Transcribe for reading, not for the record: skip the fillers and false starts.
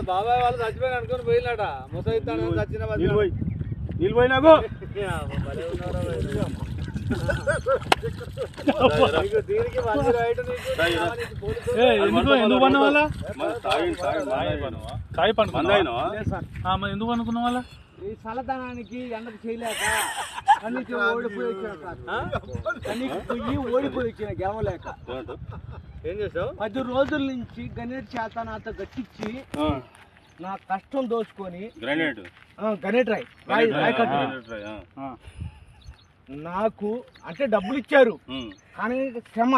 బాబాయ్ వాళ్ళు చచ్చిపోయి అనుకుని పోయినట ముసైతాను చచ్చిన నీళ్ళు పోయినాకు ఎందుకు పన్న వాళ్ళ ఎందుకు అనుకున్న వాళ్ళ ఈ చల్లదనానికి ఎండకు చేయలేక కన్నీకి ఓడిపోయి వచ్చిన గెలవలేక ఏం చేసావు 10 రోజుల నుంచి గణేట్ చేత నాతో గట్టించి నా కష్టం దోచుకొని గణేట్ రాయ్ నాకు అంటే డబ్బులు ఇచ్చారు కానీ క్షమ